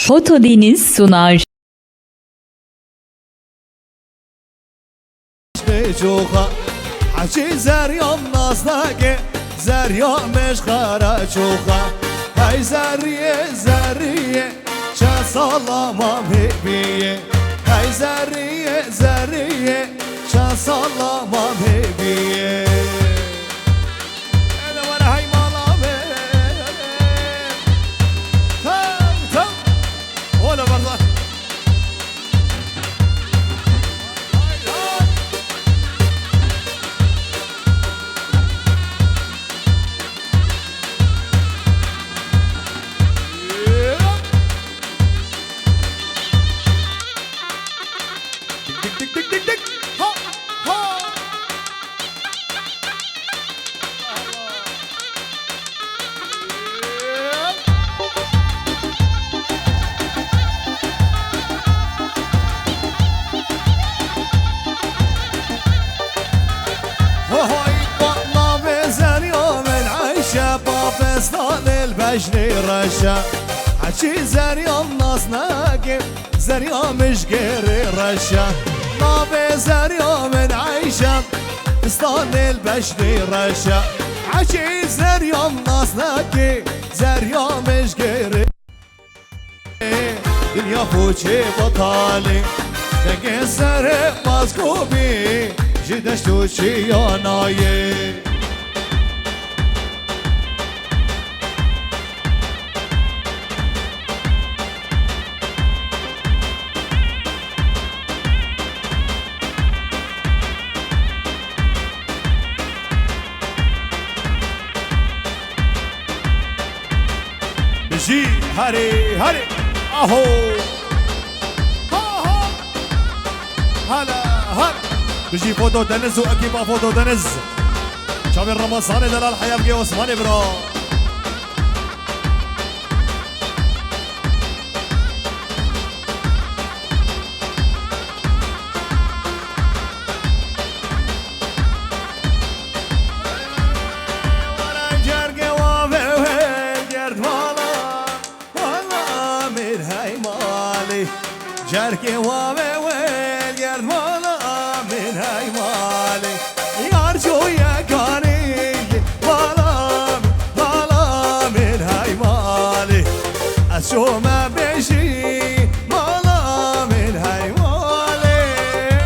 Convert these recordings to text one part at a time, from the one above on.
Foto Deniz sunar. جوخا حكي زريوم ناصناكي زريوم مشخارة جوخا هاي زرية زرية شا صلاما بيبية هاي زرية زرية شا صلاما بيبية أنا وانا هاي مالا تم ولا برضه البجني رشا حكي زريوم ناصناكي زريوم مشقري رشا نابي زريوم عيشة استان البجني رشا حكي زريوم ناصناكي زريوم مشقري دنيا فوشي بطالي دقي سري ماسكوبي جدشتوشي يا نايي بجي هري هري اهو هلا هلا بجي فوتو دنز واكيد ما فوتو دنز شامل رمضاني دلال الحياه بقي عثماني برا جركي وامي وين قرد مالا من هاي مالي يارجو يا كاني مالا من هاي مالي أشو ما بيجي مالا من هاي مالي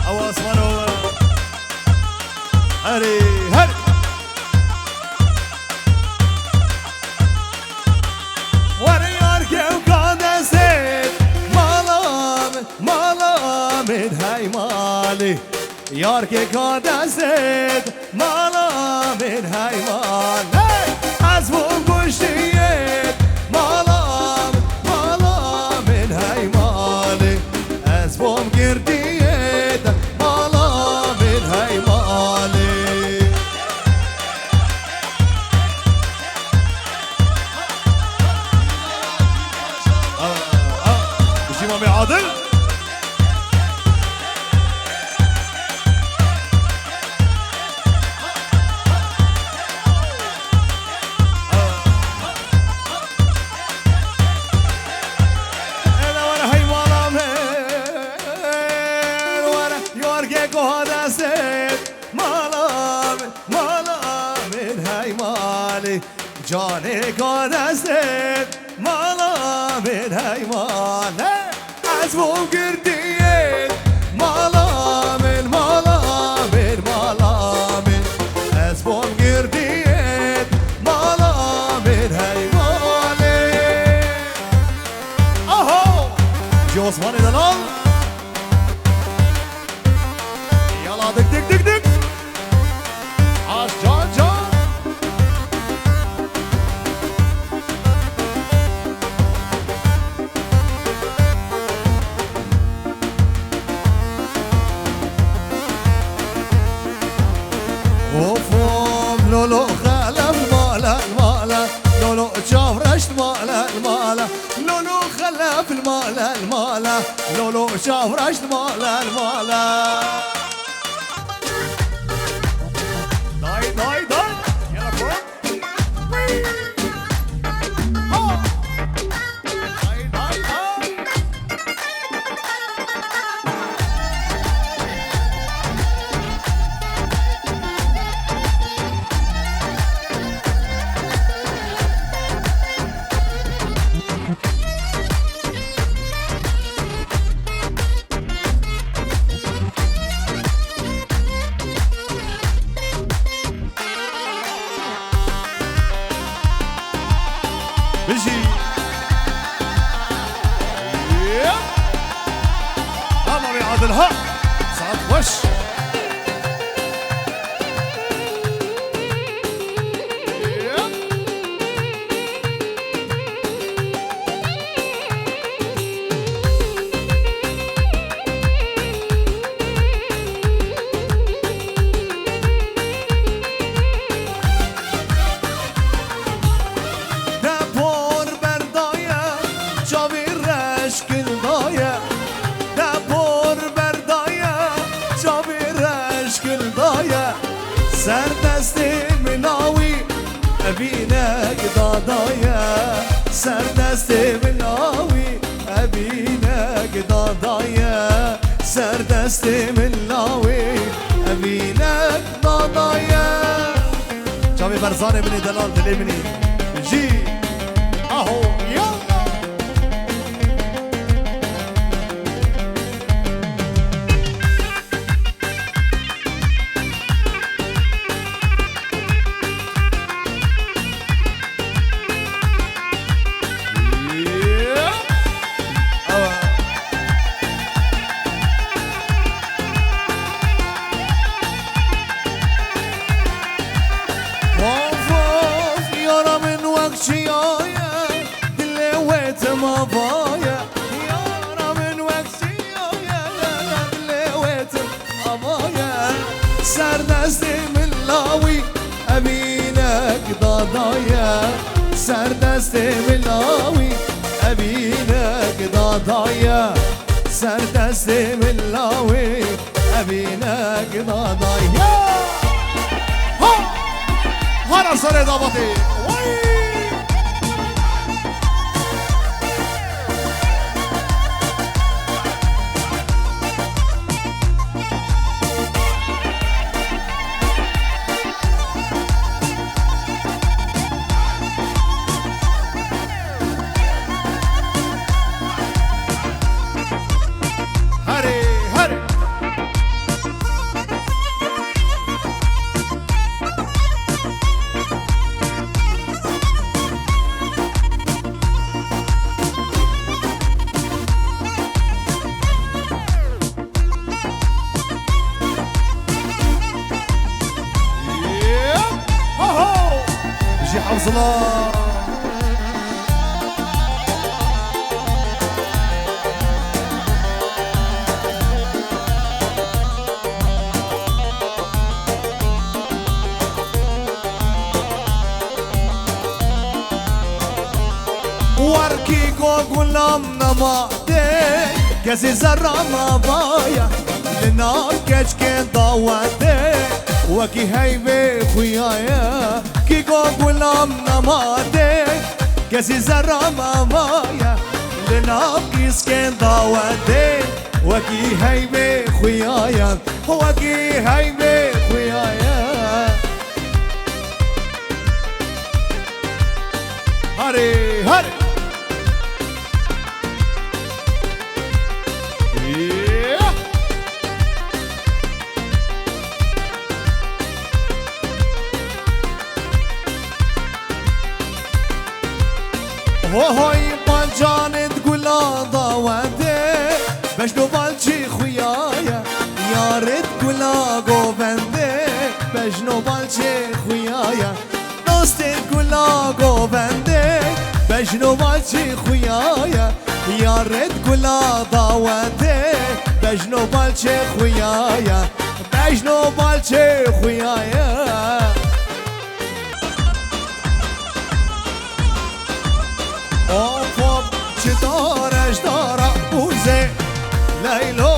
أواس منو هري هري من هاي مالي ياركي قادة زيد مالا من هاي مالي عزبون بوشتيت مالا من هاي مالي عزبون قرديت مالا من هاي مالي بجي مامي عادل جاني قد أزيد مالا من هاي مالي عزبون قرديت مالا من عزبون قرديت مالا من هاي مالي أهو جو عثماني دلال يلا دك دك دك دك عاش جان جان لولو خلف المالا لولو شافرشت المالا لولو خلف المالا لولو شافرشت المالا داي داي داي يلا كون بيجي ماما بيعادلها سعد وش سردستی مناوی ابینک دادایا سردستی مناوی ابینک دادایا سردستی مناوی ابینک دادایا شامي برزاني بني دلال دلي مني جي اهو يلا سردستی ملاوی ابینک دادایا سردستی ملاوی ابینک دادایا سردستی ملاوی ابینک دادایا ها هر سر دعوتي حفظ الله ورکی کو غلام نماده کسی زرا مبایا لنا کچ که دعوته وکی هیوه خویایا کی کو غلام نماده کسی زرا مبایا لنا کس که دعوته وکی هیوه خویایا وکی هیوه خویایا هري هري وهاي بانجان تقولا ضاوده بجنو بالشي خويايا يا ريت تقولا قوبنده بجنو بالشي خويايا دوست تقولا قوبنده بجنو بالشي خويايا يا ريت تقولا ضاوده بجنو بالشي خويايا بجنو بالشي خويايا اوفوب چدارش دارا بوزه لیلو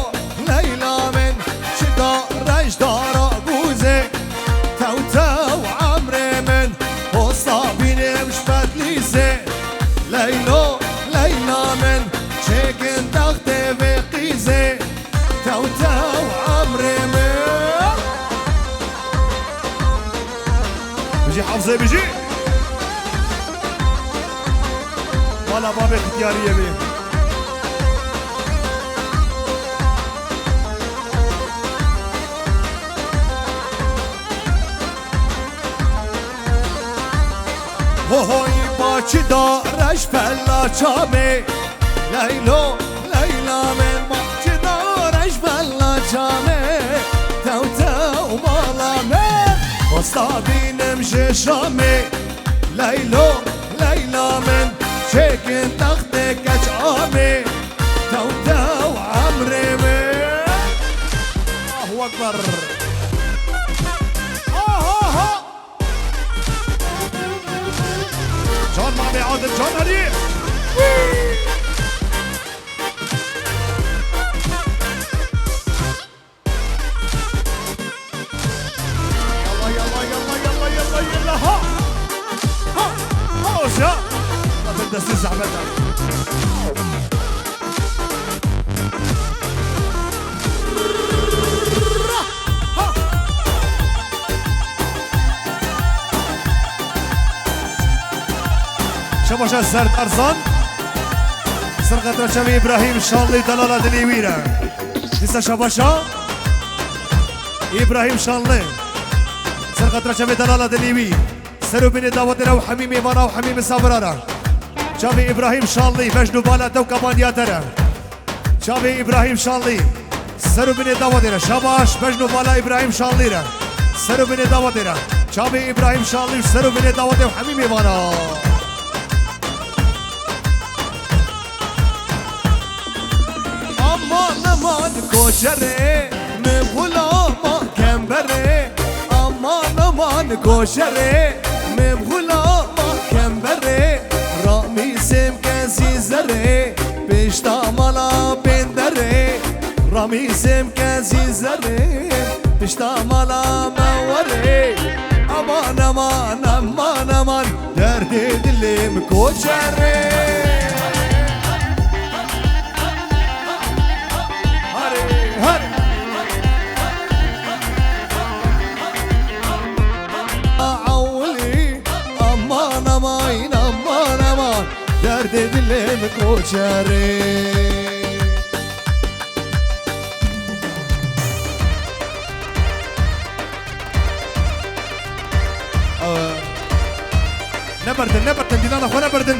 لیلا من چدارش دارا بوزه تو تو عمر من حسا بینم شبت لیزه لیلو لیلا من چکن تخت و قیزه تو تو عمر من بيجي حافظه بيجي ولا باب اختياريه بيه هوي با چی دارش فلا چامه لیلو لیلا من با چی دارش فلا چامه تو تو مالا من مستابینم ششامه لیلو لیلا من شکن تخت کچ آمه تو تو عمري من الله اكبر جان مامي عادل جان علي يلا يلا يلا يلا يلا يلا ها ها ها وشا ما تندسي زعمتها شباشا سرد ارزان سرقت رجب ابراهيم شانلي دلالة دليويرة لسه شباشا ابراهيم شانلي سرقت رجب دلالة دليوي سرو بين داوتنا وحميمي وانا وحميمي صبرارا شافي ابراهيم شانلي مجنو بالا تو كمان يا ترى شافي ابراهيم شانلي سرو بين داوتنا شباش مجنو بالا ابراهيم شانلي را سرو بين داوتنا شافي ابراهيم شانلي سرو بين داوتنا وحميمي وانا aman koşere mevhulama kembere aman koşere mevhulama kembere ramisim kezizere piştamala bendere ramisim kezizere piştamala mevare aman derdi dilim koşere درد دلم کوچره نبردن دیدان اخوان نبردن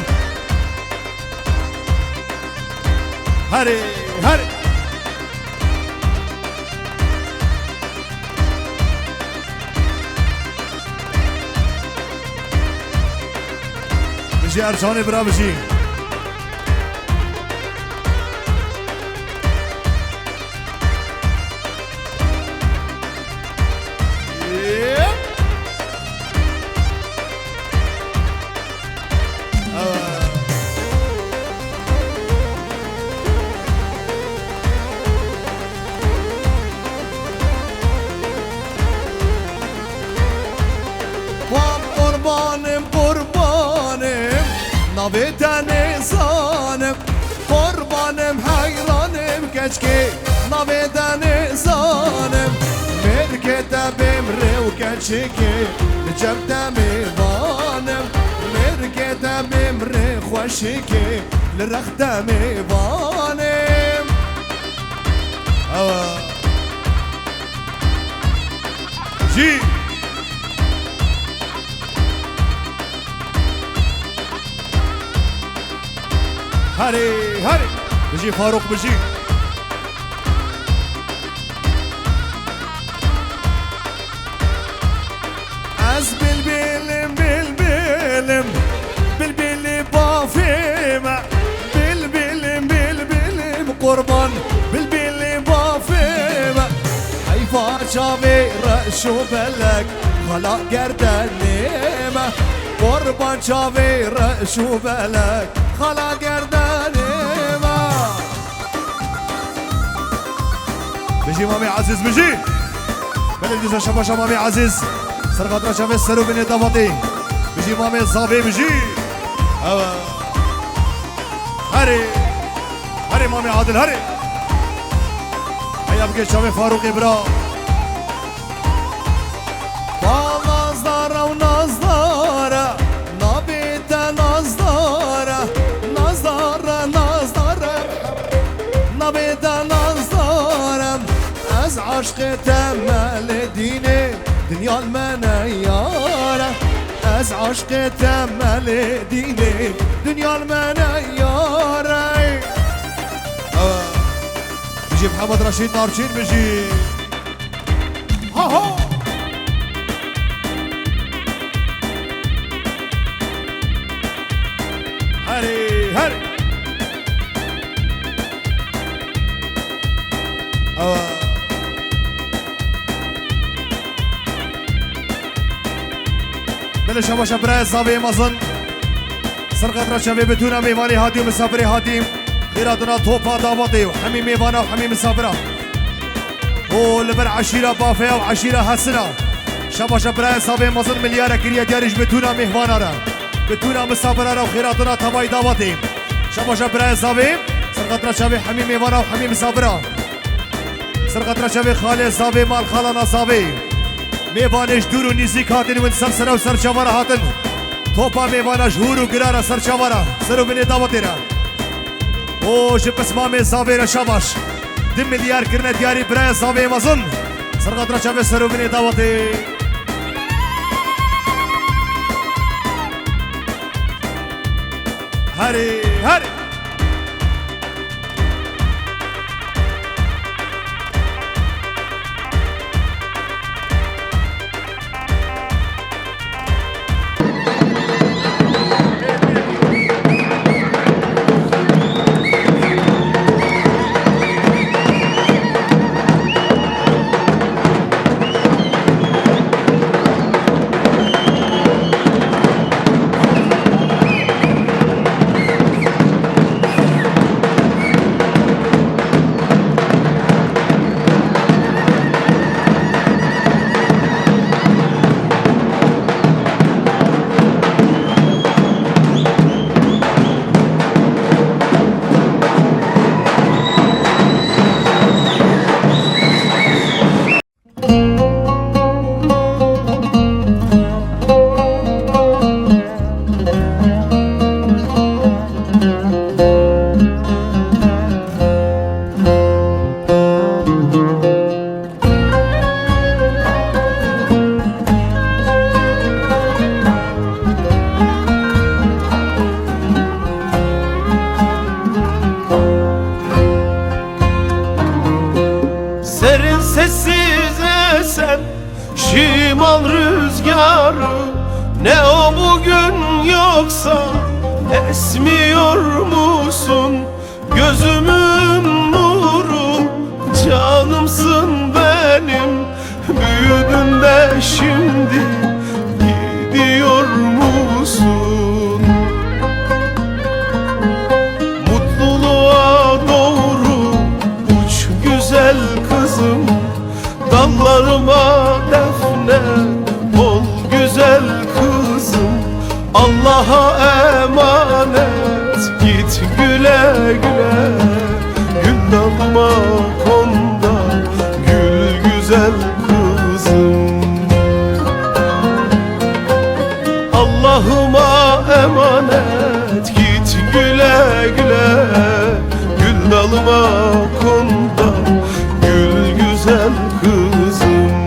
هری بجي ارجاني برا بجي Navedane zanem Kurbanım hayranım Keşke navedane zanem Merkete bemre u keşke Cebde mivanem Merkete bemre خوشke Lirıkte mivanem جي هري بجي فاروق بجي از بلبلم بلبلی بافیمه بلبلم قربان بلبلی بافیمه حیفا چاوی رشو بلک خلا گردنیمه قربان چاوی رشو بلک خلا گردنیمه بجي مامي عزيز بجي بلدي شباشا مامي عزيز سرقات شافي السرو بني دافاطي بجي مامي صافي بجي هري مامي عادل هري هيا بقي شافي فاروق ابرا نازداره و نازداره نابیت نازداره نابیت نازدارم از عشق تمل دینه دنیا المنه یاره از عشق تمل دیلی دنیا المنه یاره بيجي محمد رشيد نارشين بيجي ها ها هري هري بلش هوا شبراء الزاوية مظن سرقة رشاوي بتونا ميواني هادي مسافري هادي خيراتنا توفا داوطي وحميم ميوانا وحميم مسافرة ولبر عشيرة بافيا وعشيرة حسنة شبا شبراء الزاوية مظن مليارة كريا ديارش بتونا ميوانا را بتونا مسافرة را وخيراتنا تباي داوطي شبا شبراء الزاوية سرقة رشاوي حميم ميوانا وحميم مسافرة سرقة رشاوي خالي الزاوية مال خالنا الزاوية میوانش دور و نزدیک هاتن و سر و سرچاوره هاتن توپا میوانش هور و گراره سرچاوره سر و بینی داوتی را او جپسمام زاوی را شباش 2 میلیارد کرنه دیاری برای زاوی مزن سرقت را چاوی سر و بینی داوتی هری هری Sessiz esen şimal rüzgarı ne o bugün yoksa esmiyor musun? Gözümün nuru canımsın benim büyüdün de şimdi gidiyor musun? Mutluluğa doğru uç güzel kızım dallarıma defne ol güzel kızım Allah'a emanet git güle güle Gül dalıma konda gül güzel kızım Allah'ıma emanet git güle güle Gül dalıma konda gül güzel kızım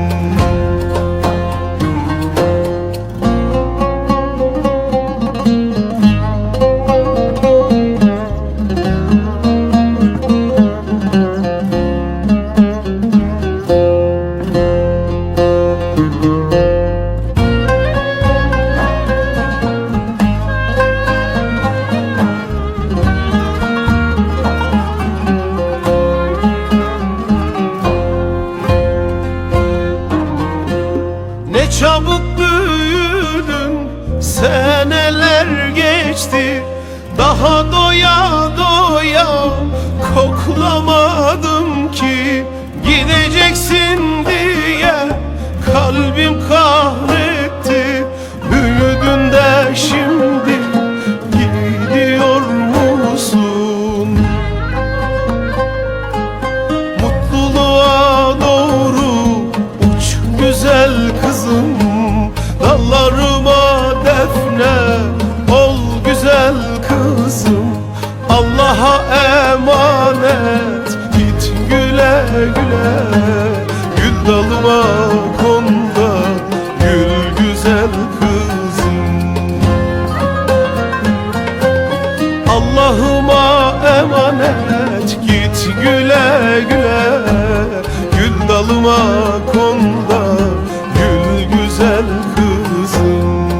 Ne çabuk büyüdün, seneler geçti Daha doya doya koklamadım ki Gideceksin diye kalbim kahretti Büyüdün de şimdi gidiyor musun? Mutluluğa doğru uç güzel kızım Dallarıma defne ol güzel kızım Allah'a emanet git güle güle Gül dalıma konda gül güzel kızım güle Gül dalıma konda gül güzel kızım.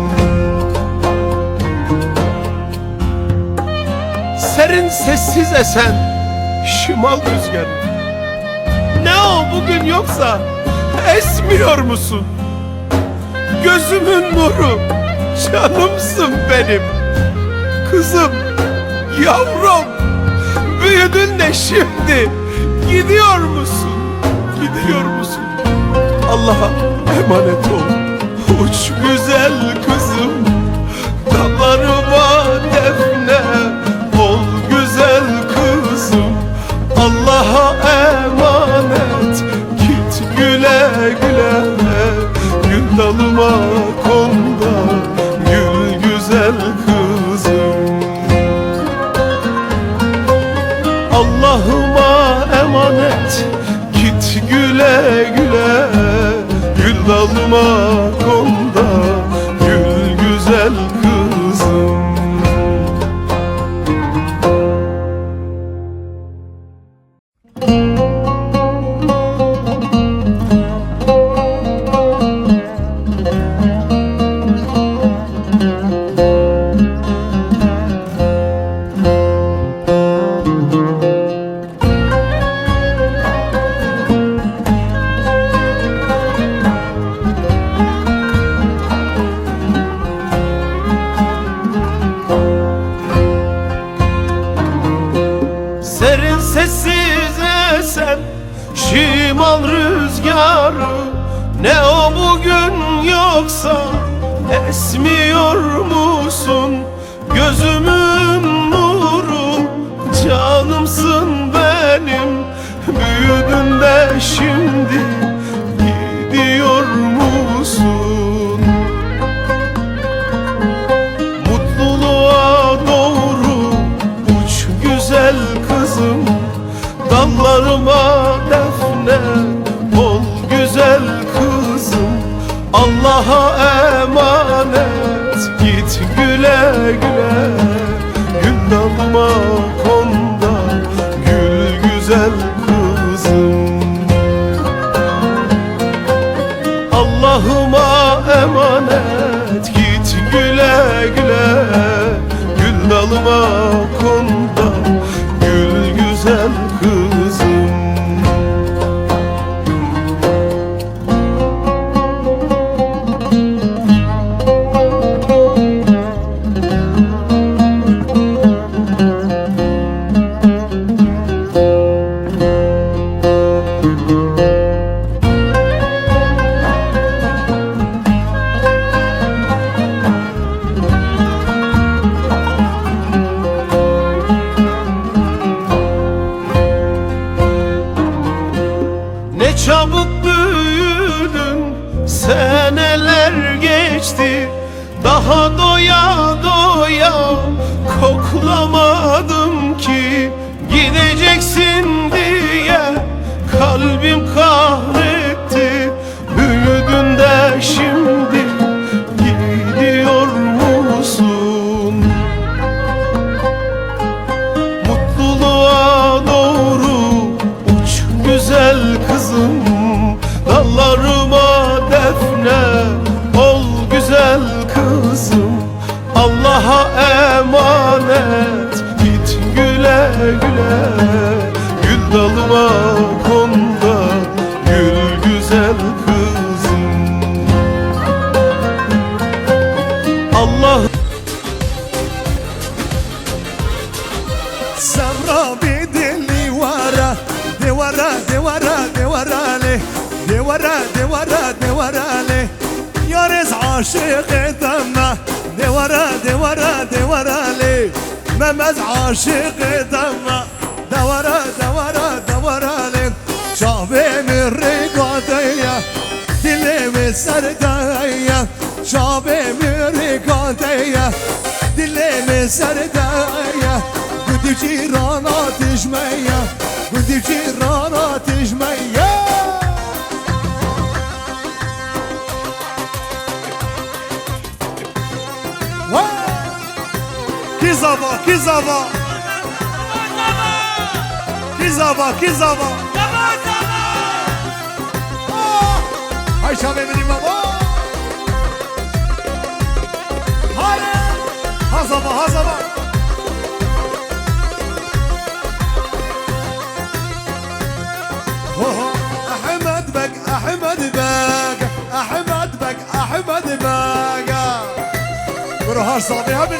Serin sessiz esen şimal rüzgarı, ne o bugün yoksa esmiyor musun? Gözümün nuru, canımsın benim. Kızım, yavrum, büyüdün de şimdi gidiyor musun? Gidiyor musun? Allah'a emanet ol. Uç güzel kızım, dallarıma defne ol güzel kızım. Allah'a emanet, git güle güle. Gül dalıma konda gül güzel kızım. Allah'ıma emanet, git güle güle. Gül dalıma konda gül güzel kızım. Serin sessiz esen şimal rüzgarı, ne o bugün yoksa esmiyor musun? Gözümün nuru, canımsın benim. Büyüdün de şimdi gidiyor musun? Mutluluğa doğru uç güzel kızım. Dallarıma defne ol güzel kızım. Allah'a emanet, git güle güle. Gül dalıma konda gül güzel kızım. Allah'ıma emanet, git güle güle. Gül dalıma konda gül güzel kızım. Ne çabuk büyüdün, seneler geçti. Daha doya doya koklamadım ki. Gideceksin diye kalbim kahretti. Büyüdün de şimdi gidiyor musun? Mutluluğa doğru uç güzel kızım. Dallarıma defne ol güzel kızım. Allah'a emanet, git güle güle. Gül dalıma konda gül güzel kızım. Allah سمرا بدلي ورا دي ورا دي ورا دي ورا لي دي ورا دي ورا دي ورا لي يا رز عاشق دمه دي ورا دي ورا دي ورا لي ممز عاشق دمه دي ورا دي ورا دي ورا لي شعبي من رقادية دلي من سرداية شعبي من رقادية دلي من سرداية قد جيرانا تجمية قد جيرانا تجمية Kizava زابا کی زابا های شبه بینیم بابا هاره ها زابا ها زابا احمد بك احمد بك احمد بك احمد بك برو هار صابي هبل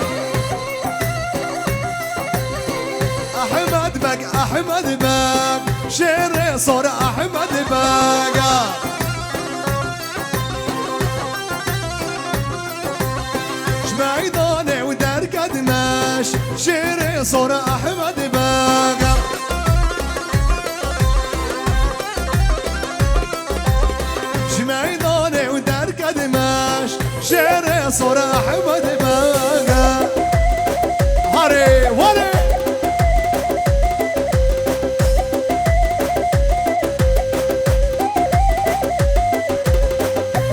احمد بك احمد بك شير صار احمد بك شمعيداني ودار قدماش شير صار احمد بك شمعيداني ودار قدماش شير صار احمد بك هاري وري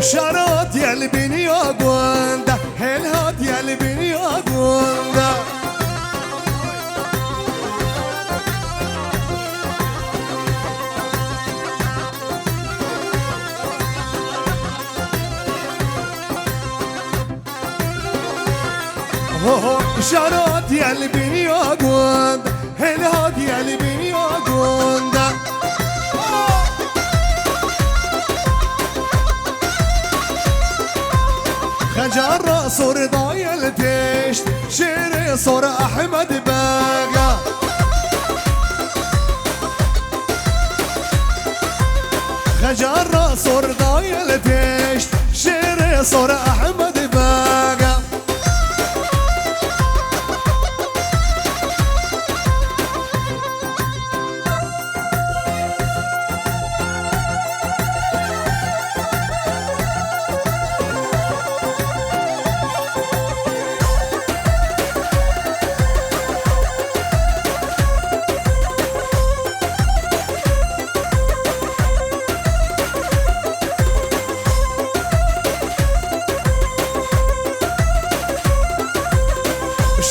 شرات يا لبني يا قوندا هلهات يا لبني يا قوندا شرات يا لبني يا قوندا هلهات يا لبني يا قوندا خجر صور ضايع التشت شيري صور احمد باقا خجر صور ضايع التشت شيري صور احمد باقا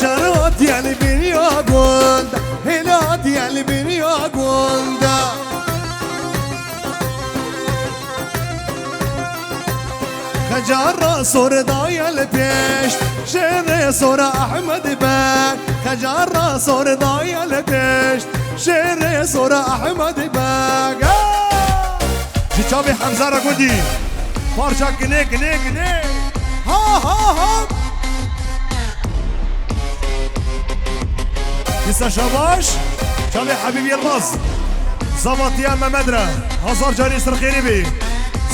شرات يا لبني يا قوندا هلات يا لبني يا قوندا خجر صور ضايع البيشت شيري صور احمد باك خجر صور ضايع البيشت شيري صور احمد باك جيتشابي حمزه را قدي بارشا كني كني كني ها ها ها لسه شباش شابي حبيبي المص زبط يا ممدرة هزار جاري سرخيني بي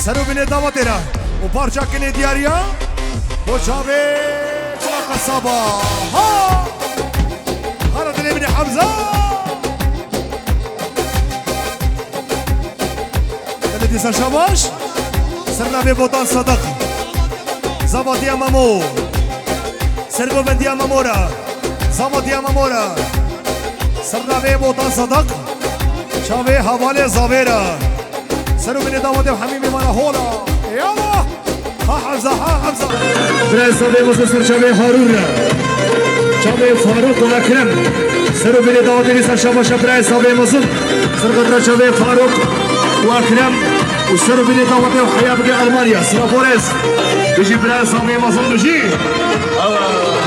سرو بني دامتنا وبارشا كني دياريا وشابي طاقة صبا ها هرد لي بني حمزة اللي لسه شباش سرنا ببوطان صدق زبط يا مامو سرقو بنت يا مامورا زبط يا مامورا سرنا ببوطان صدق شابي حوالي زابيرا سرو بني داود وحميمي مانا هولا يلا ها حمزة ها حمزة بريس صبي مصر شابي هارون شابي فاروق والأكرم سرو بني داود لسر شابا شابريس صبي مصر سرقدر شابي فاروق وأكرم وسرو بني داود وحياة بقي ألمانيا سرافوريس بيجي بريس صبي مصر بيجي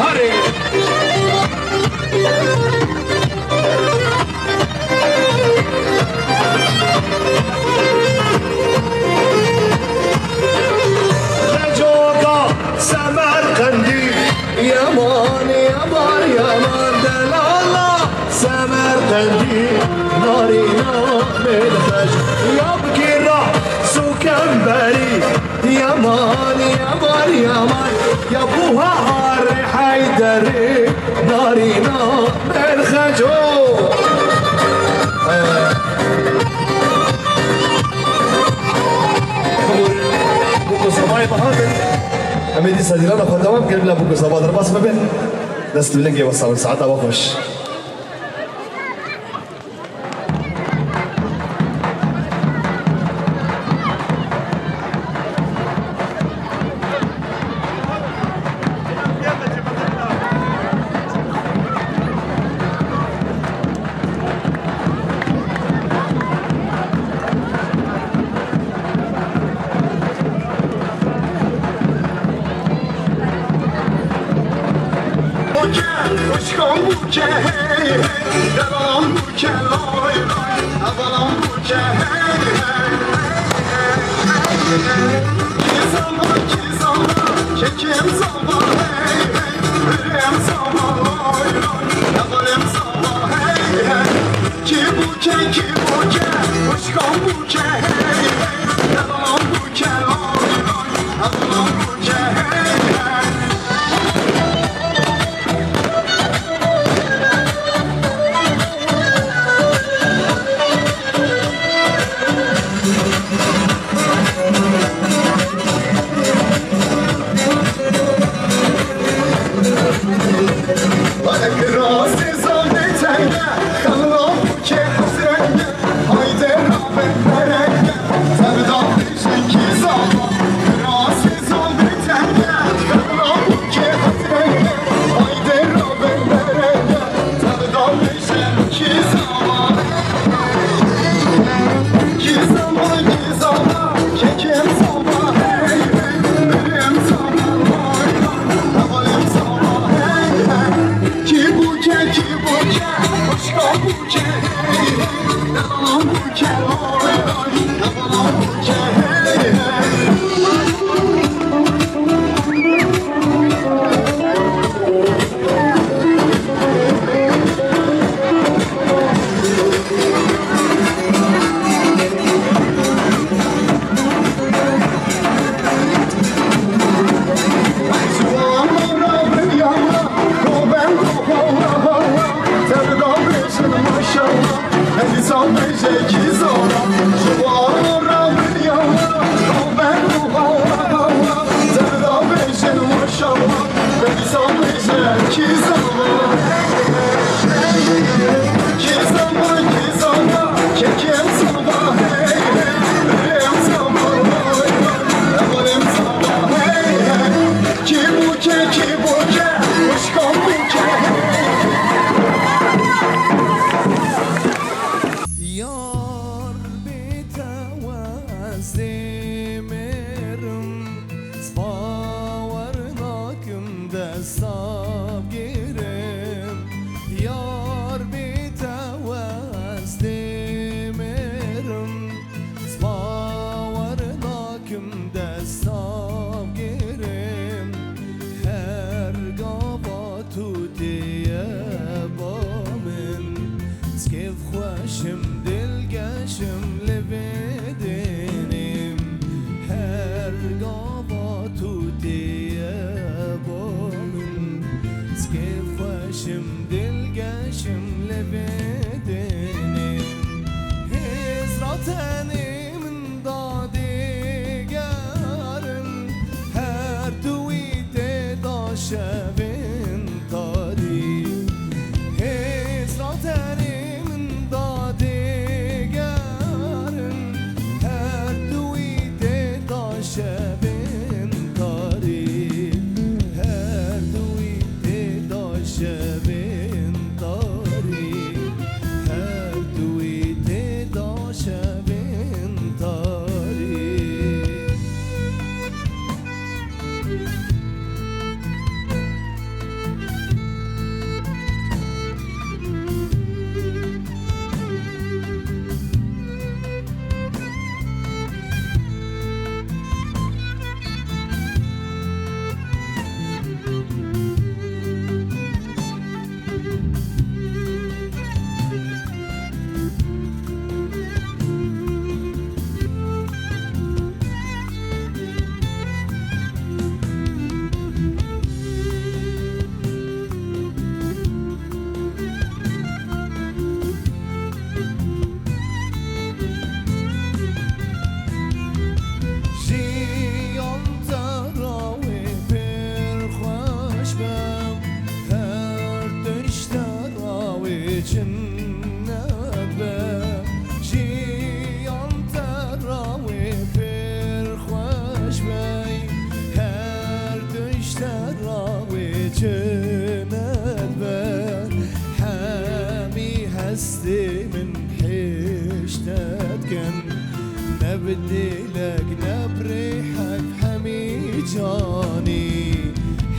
هاري سمرقندی یمان یمان یمان دلالا سمرقندی نارینا ملخش یابکی را سوکن بری یمان یمان یمان یابوها هار حیدری نارینا ملخجو بوكو صباحي بحاضر أميدي ساديرانا خدامم قلب لا بوكو صباح درباس ما بين دست بلنجي وصل ساعتها وخش Uçkan bu ke hey hey Devam bu ke lay lay Devam bu ke hey hey Ki zaman Kekim zaman hey hey Ürem zaman lay lay Devam zaman hey hey Ki bu ke Uçkan bu ke hey hey Devam bu ke lay lay Devam bu ke hey hey بدي لك نبريحك حمي جاني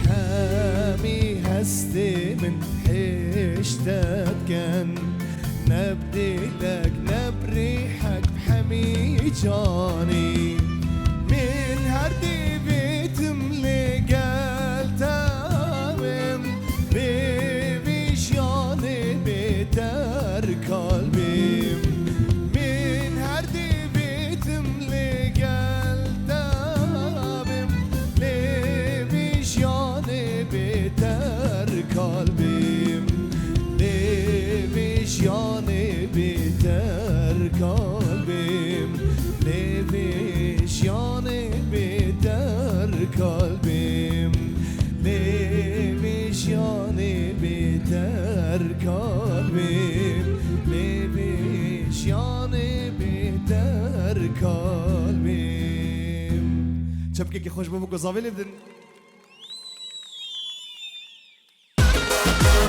حامي هستي من حشتت كان نبدلك نبريحك بحمي جاني من هردي بيتم لقال تامم بيبيش ياني بيتر قلبي من هردي بيتم لقال تامم ليبيش ياني بيتر قلبي ليبيش ياني بيتر قلبي ليبيش ياني بيتر قلبي ليبيش ياني بيتر قلبي ليبيش ياني بيتر قلبي شبكي كي خوش بابوك وزافيلي بدن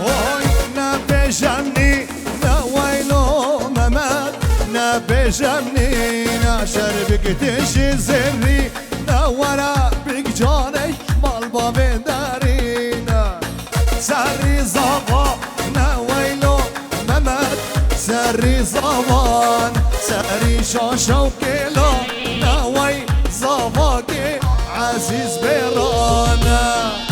وای نبجمنی نویلو ممد نبجمنی نشر بگتش زمری نورا بگ جانش مال با بدارین سری زبا نویلو ممد سری زبان سری شاشو کلا نوی زبا که عزیز برانه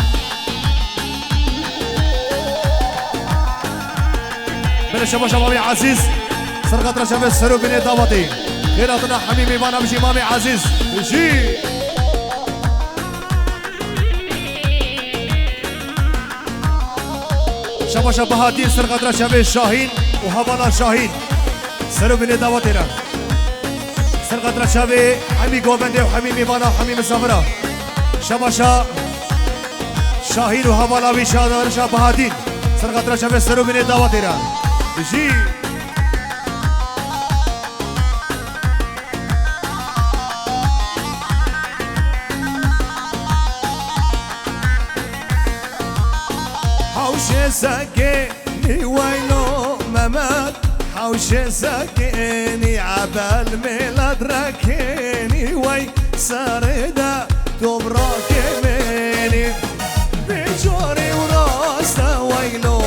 بلا شباب مامي عزيز سرقة رشا السرو بني ضابطي غيرتنا حميمي وانا بجي مامي عزيز جي شباب شبهاتين سرقة رشا الشاهين وهبالا شاهين سرو بني ضابطي سرقة رشا حمي قوبندي وحميمي وانا وحميمي سفرة شباب شاهين وهبالا بشادة رشا بهاتين سرقة رشا السرو بني ضابطي جي حوش سكيني ويلو ممات حوش سكيني عبال ميلاد ركيني وي سردا تبرك مني بجوري وراستا ويلو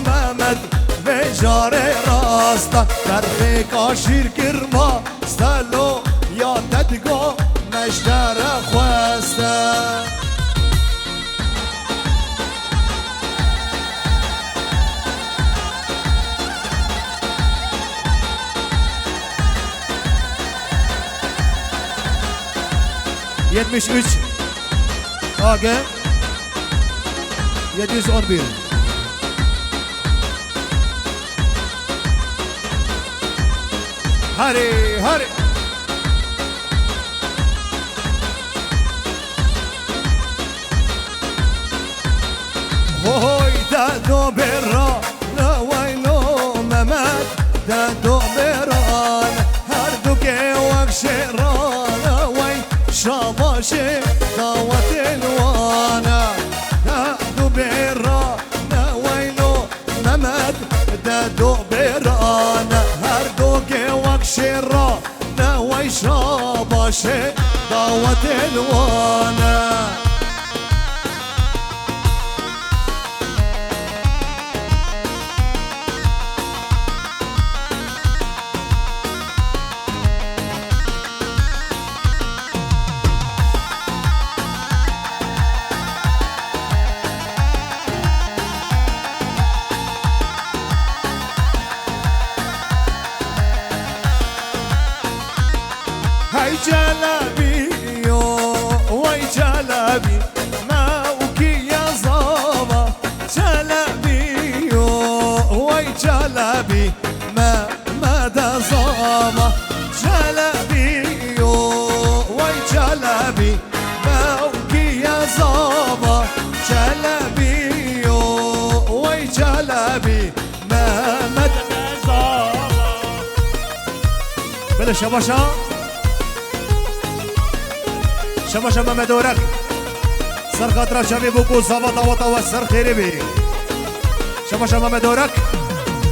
ممات بجاري راستا دربك شير كرما ستالو يا تدقو مشتر خواستا Yetmiş üç AG 711 Hadi hadi Hoy dado berra na waylo mamat dado beran har duke wakshirana way shabashi dawat alwana dado berra na waylo mamat dado beran har duke wakshirana way shabashi dawat alwana هاي جلابي يو واي جلابي ما وكي يا زابا جلابي يو واي جلابي ما دا زابا جلابي يو واي جلابي ما وكي يا زابا جلابي يو واي جلابي ما دا زابا بلش يا باشا شباشا ما مدورك سر خاطر شبي بوكو زبطة وطا سر خيري بي شباشا ما مدورك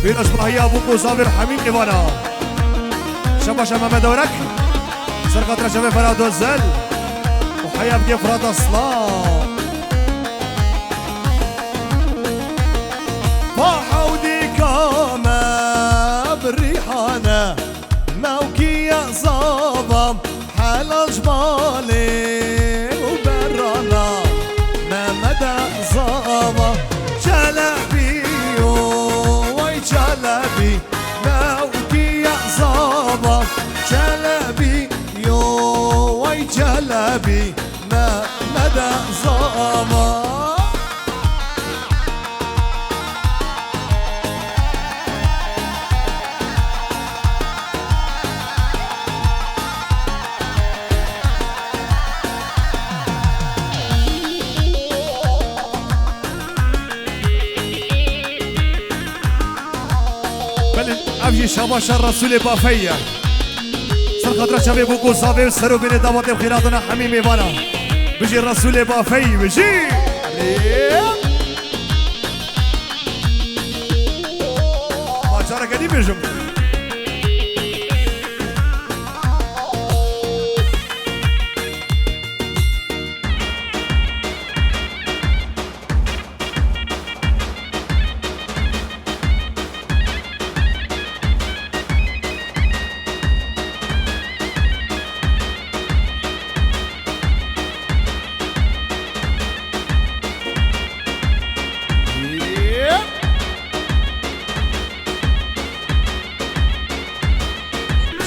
بيروش بهيا بوكو زابر حميم إيوانا شباشا ما مدورك سر خاطر شبي فراد الزل وحيا بكي فراد الصلاة فحودي كاما بالريحانة موكي يا صابم حال جبالي وبرانا ما مدى صابم جلبي وي جلبي موكي يا صابم جلبي وي جلبي ما مدى صابم أبجي شباش الرسول بافيا سر خاطر شباب بوكو صافي وسروا بين دعوات بخيراتنا حميمي بانا بيجي الرسول بافي بيجي ما شارك دي بيجم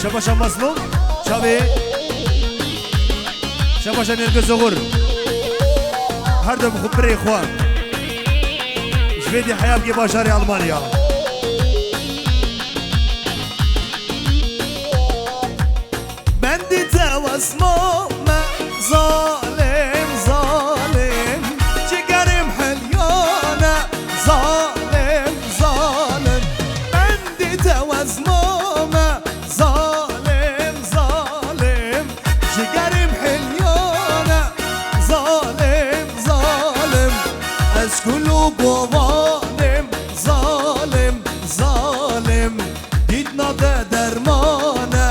شباشا مظلوم شابي شباشا نرقز غر هر دم خبري اخوان جفيدي حياة بقي باشاري ألمانيا بندي تاوس ماما ظالم ظالم جيكارم حليانا ظالم ظالم بندي تاوس ماما ظالم ظالم جيكارم حليانا ظالم ظالم اسكلو بوانم ظالم ظالم جيتنا ده درمانا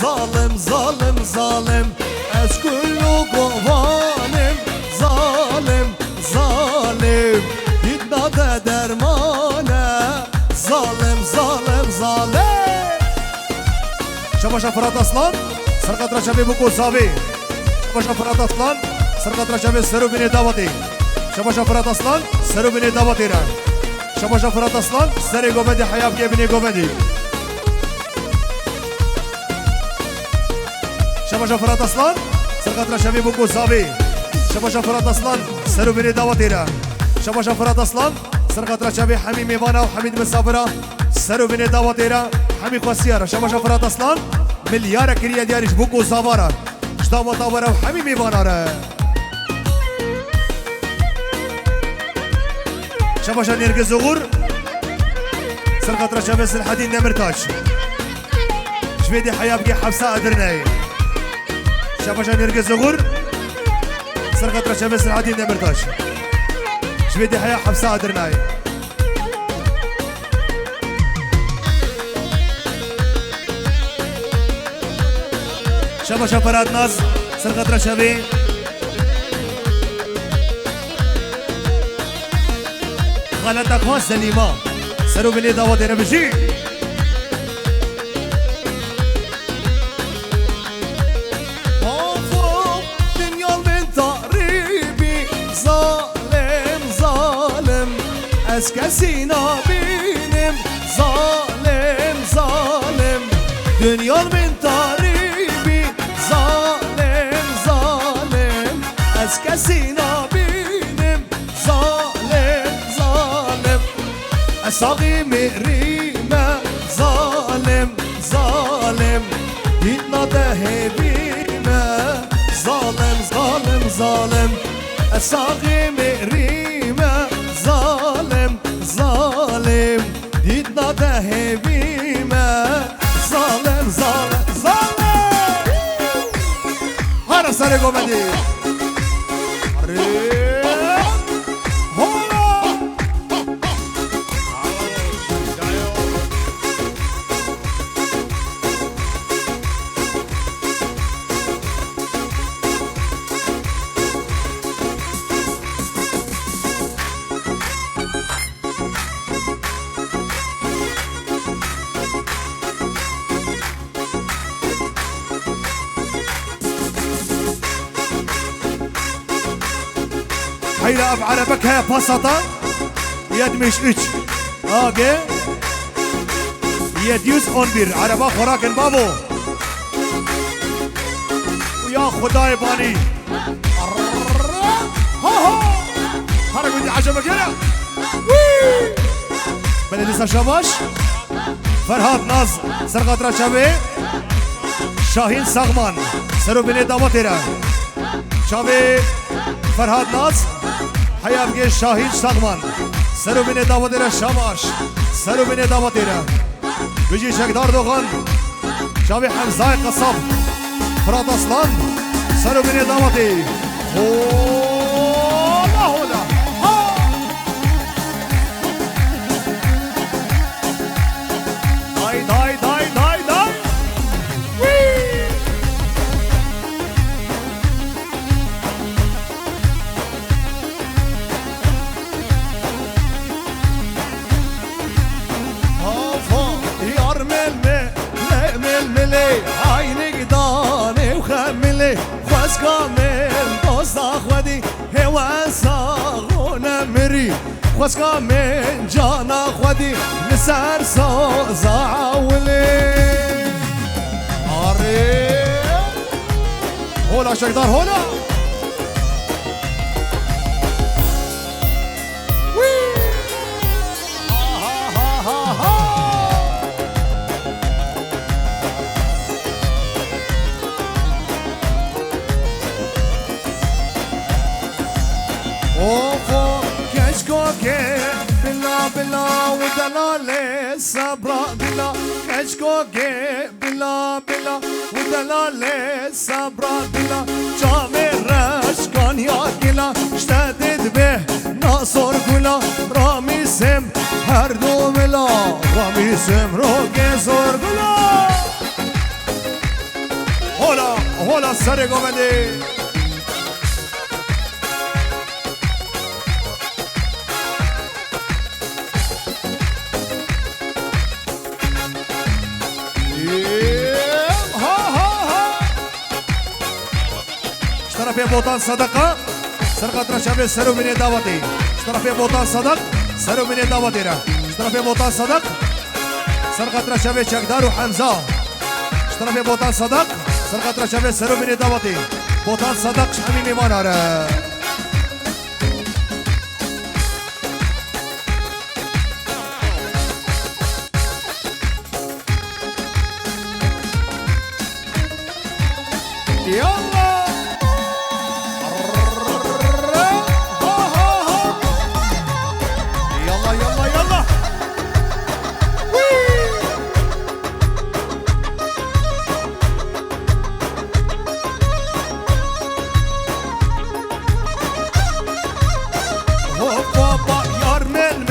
ظالم ظالم ظالم اسكلو بوانم ظالم ظالم جيتنا ده درمانا ظالم ظالم ظالم شباشا فرات اصلان سرقت رشابي بوكو صافي شباشا فرات اصلان سرقت رشابي سرو بني داوتي شباشا فرات اصلان سرو بني داوتي را شباشا فرات اصلان سري قومدي حياة بكي بني قومدي شباشا فرات اصلان سرقت رشابي بوكو صافي شباشا فرات اصلان سرو بني داوتي را شباشا فرات اصلان سرقت رشابي حميم ايوانا وحميد مسافرة سرو بني داوتي را حمي خواسيارا شباشا فرات اصلان مليارة كريا دياريش بوكو صافارا شتاوا طاورا وحميم ايوانا را شباشا نرقز غور سرقت رشابي سلحدين نمرتاش شفيدي حياة بقي حبساء درناي شباشا نرقز غور سرقت رشابي سلحدين نمرتاش شفيدي حياة حبساء درناي شباشا فراد ناز سرقت رشابي غلطك هون سليمة سرو بني داوود ربجي دنيا من تقريبي ظالم ظالم اسكسينا بينم ظالم ظالم دنيا من تقريبي ظالم ظالم اسكسينا بينم ظالم ظالم أصاغي مريمة ظالم ظالم دينا دهبينا ظالم ظالم ظالم أصاغي مريمة ظالم ظالم دينا دهبينا ظالم ظالم ظالم هارا ساري قومدي ليلى أب عربك هي بسطة يد مش إيش آجي يد يوز أنبير عربا خوراكن بابو ويا خداي باني حركة دي عجبك يلا بلد لسه شباش فرهاد ناز سرقاطرة شبه شاهين ساغمان سرو بني داماتيرا شبه فرهاد ناز حيا بگه شاهین ساغمان سرو بینه داماتیرا شباش سرو بینه داماتیرا بجی شکدار دوغان شبه حمزای قصاب فرات اصلان سرو بینه داماتی هولا هولا دای دای دای دای دای عينك ضاني وخملي خواس كامل دوست اخوادي هوا ساغونا مري خواس كامل جانا اخوادي نسار صوزا عولي عري هولا شكدار هولا بلا بلا ودلالي صبرا بلا مشكوكي بلا بلا ودلالي صبرا بلا جامي رشكان يا كلا اشتدد به ناصر كلا رامي سم هردو ملا رامي سم روكي زور كلا هولا هولا سري قومدي اشترى في بوطان صدقة سرقة رشابة سرو من دعوتي اشترى في بوطان صدق سرو من دعوتي اشترى في بوطان صدق سرقة رشابة شكدار وحمزة اشترى في بوطان صدق سرقة رشابة سرو من دعوتي بوطان صدق حميمي مانارا يلا يلا يلا يلا هوبا يار مل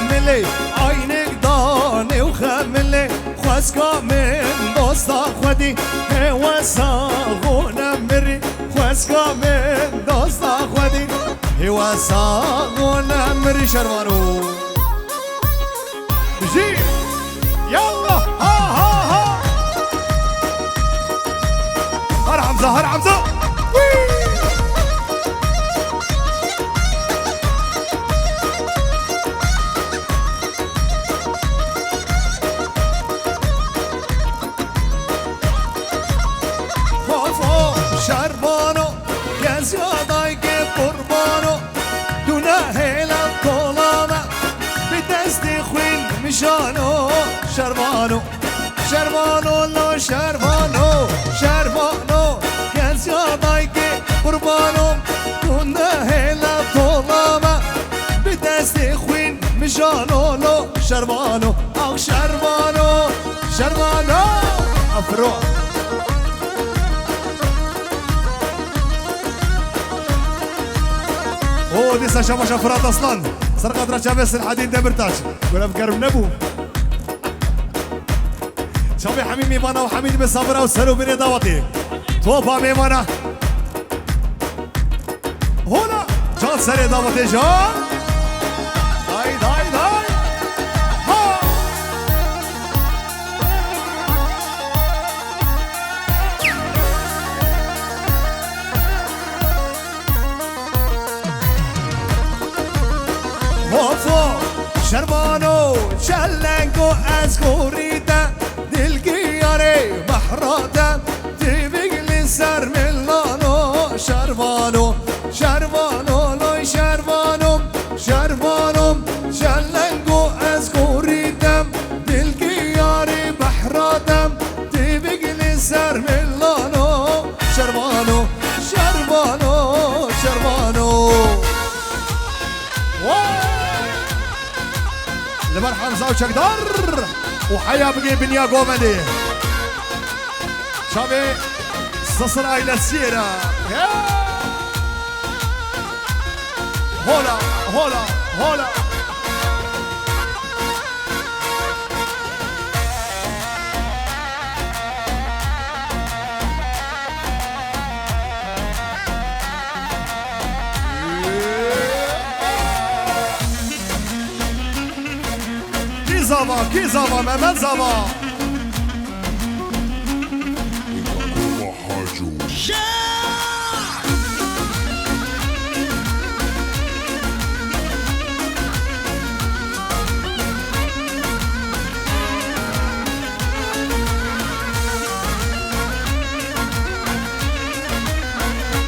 ملي عينك ضاني وخملي خاسكا من دوست اخواتي هوا ساغونا مري خاسكا من دوست اخواتي هوا ساغونا مري شروانو جي يلا ها ها ها هر حمزة هر حمزة شربانو گز یادای که قربانو دونه هیلا طولامه به دست خوین میشانو شربانو شربانو لا شربانو شربانو گز یادای که قربانو دونه هیلا طولامه به دست خوین میشانو لا شربانو آخ شربانو شربانو افرو اوه لسه شافا شفرات اصلا سرقة رشابس الحديد دبرتاش ولا بقرب نبو شافي حميد ميمانا وحميد بصبرة وسلو بني داوتي توبا ميمانا هنا جان سري داوتي جان داي داي داي ها شربانو شلنگو از گوریده دلگیاره بحراده تیبگلی سر ملانو شربانو شربانو لای شربانو شربانو شلنگو از گوریده دلگیاره بحراده تیبگلی سر ملانو شربانو شربانو شربانو لمر حمزة وشقدر وحيا بقي بنيا قومني شابي سصر عيلة السيرة هولا هولا هولا کی زوا ممن زوا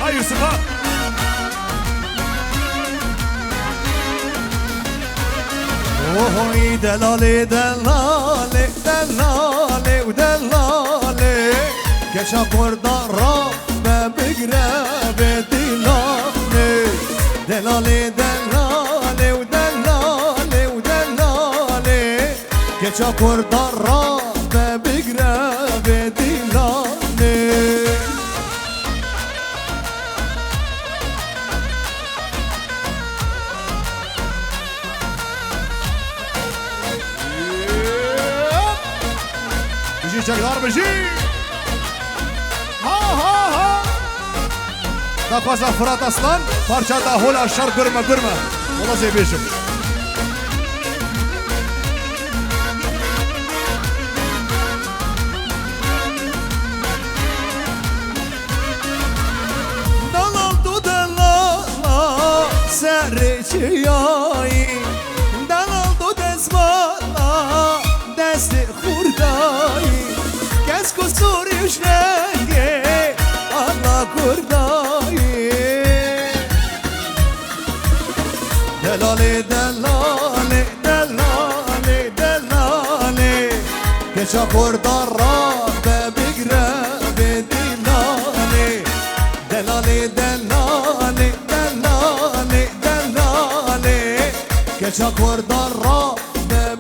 های یوسفا وهوي دلالي دلالي دلالي ودلالي كشا قردا رابا بقراب دلالي دلالي دلالي ودلالي ودلالي كشا قردا رابا بقراب دلالي شقدار بجي ها ها ها دا خواستا فرات اصلا پارچا دا هول اشار گرمه گرمه والله زي بيشم دلال دو دلالا سر چیایی دلال دو دزمالا دست خوردایی کس کسوریش رنگه الله کردایی دلالی دلالی دلالی دلالی کشا کردار را بگره به دلالی دلالی دلالی دلالی دلالی کشا کردار را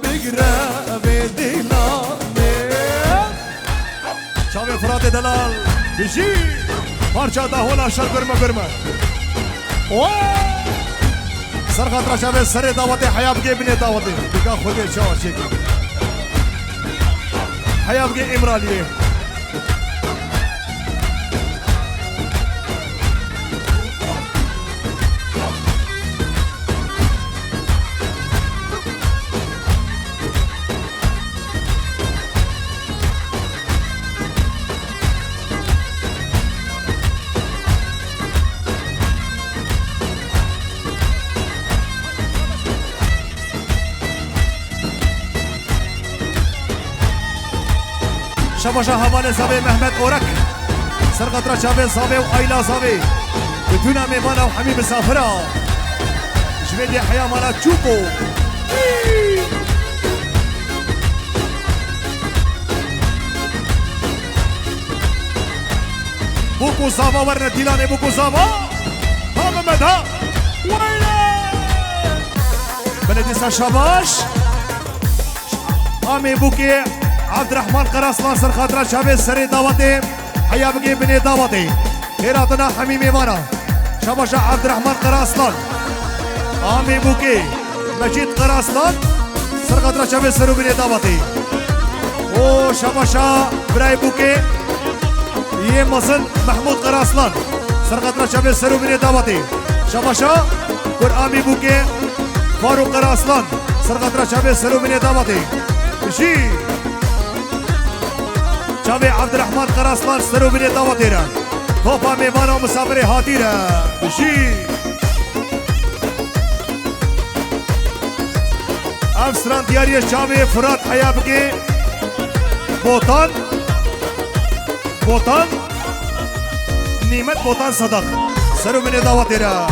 بگره به دلالی شاوی فرات دلال بشی پارچا دا هولا شر گرمه گرمه سر خاطر شاوی سر دعوت حیاب گی بینی دعوتی بگا خودی چاو چکی حیاب گی امرالیه شباشا حوال زاوی محمد اورک سرقطرة شابه زاوی و آیلا زاوی بدون میوانا و حمیم سافرا جویدی حیا مالا چوبو بوکو زاوا ورنه دیلانه بوکو زاوا ها محمد ها ویله بلدیسا شباش آمی بوکی عبد الرحمن قراصلان سر خاطر شابه سر دعوتي حيا بقي بني دعوتي خيراتنا حميمي وانا شباشا عبد الرحمن قراصلان آمي بوكي مجيد قراصلان سر خاطر شابه سر بني دعوتي او شباشا براي بوكي يه مصن محمود قراصلان سر خاطر شابه سر بني دعوتي شباشا كر آمي بوكي فاروق قراصلان سر خاطر شابه سر بني دعوتي شي شابي عبد الرحمن قراصلان سرو بني دعوتيرا توفا ميوانا ومسافري هاتيرا بشي افسران دیاری شاوی فرات حیا بگی بوتان نیمت بوتان صدق سرو من دعوت را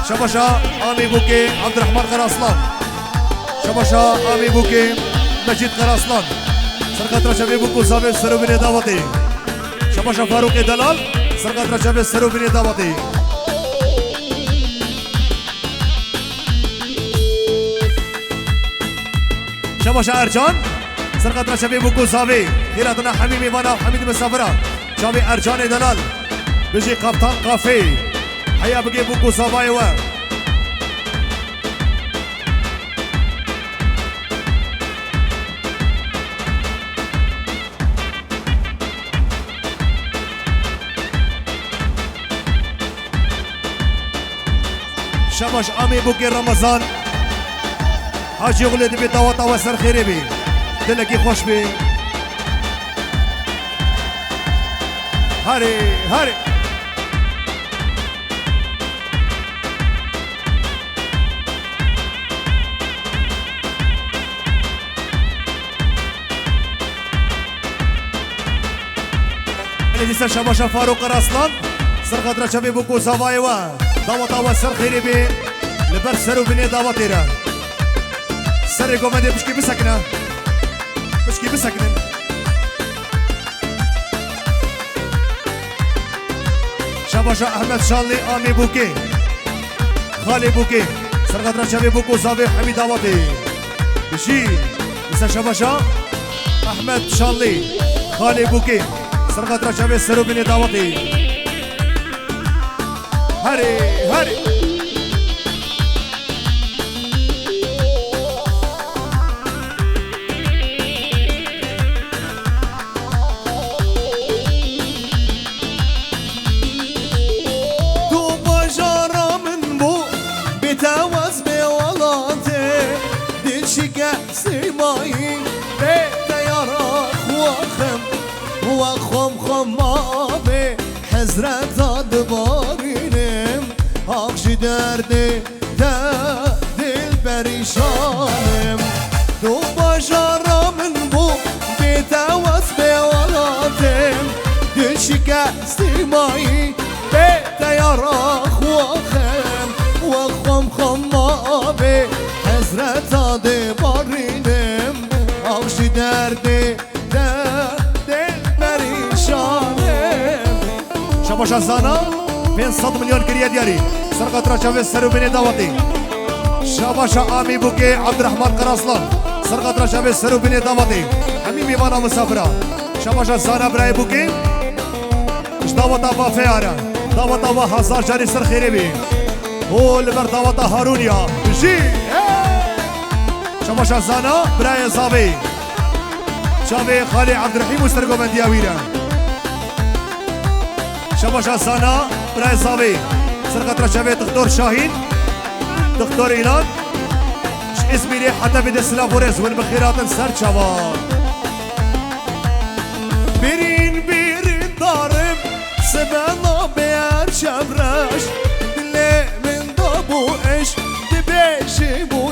شباشا آمی بوکی عبدالرحمن قراسلان شباشا آمی بوکی مجید قراسلان سرقت را شبی بوکو صاحب سرو بین دعوتی شباشا فاروق دلال سرقت را شبی سرو بین دعوتی شباشا ارجان سرقت را شبی بوکو صاحب خیراتنا حمیمی وانا حمید مسافرة شبی ارجان دلال بجی قبطان قافی حیا بگی بوکو صاحبای و شباش آمی بوکی رمضان حاجی غلی دبی دعوت و سر خیری بی دلکی خوش بی هاری هاری دیسا شباشا فاروق راسلان سرقت را چوی بوکو سوای و دعوت و سر خیری بی لبر سر و بینی دعوت را سر گومنده بشکی بسکنه بشکی بسکنه شباشا احمد شالی آمی بوکی خالی بوکی سرقت را چوی بوکو سوای حمید دعوتی بشی دیسا شباشا احمد شالی خالی بوکی سرقت را شبه سرو بینی دعوتی هری هری تو بجارا من بو بتواز بولاته دل شکستی مایی بتیارا خواخم خم آبی حضرت دبارینم آخشی درده دل پریشانم تو بجارا من بو بیتواز بیولاتم دل شکستی مایی بیتیارا خواخم خم آبی حضرت دبارینم آخشی درده شباشا زانا 500 میلیون کریه دیاری سرقت را چوی سرو بینی دعوتی شباشا آمی بوکی عبدالرحمن قراسلان سرقت را چوی سرو بینی دعوتی همین میوانا مسافره شباشا زانا برای بوکی اش دعوتا با فیاره دعوتا با هزار جاری سر خیری بی او لبر دعوتا هارونیا بجی شباشا زانا برای صابی شابی خالی عبدالرحیم و سرگو من دیاویره شباشا سانا برای صابي سرقت را شبه دكتور شاهين دكتور إيلان اسمي لي حتى بدي سلافوريز والبخيرات سر شباب برين ضارب سبانا بيار شبراش دلي من ضبو اش دبيشي بو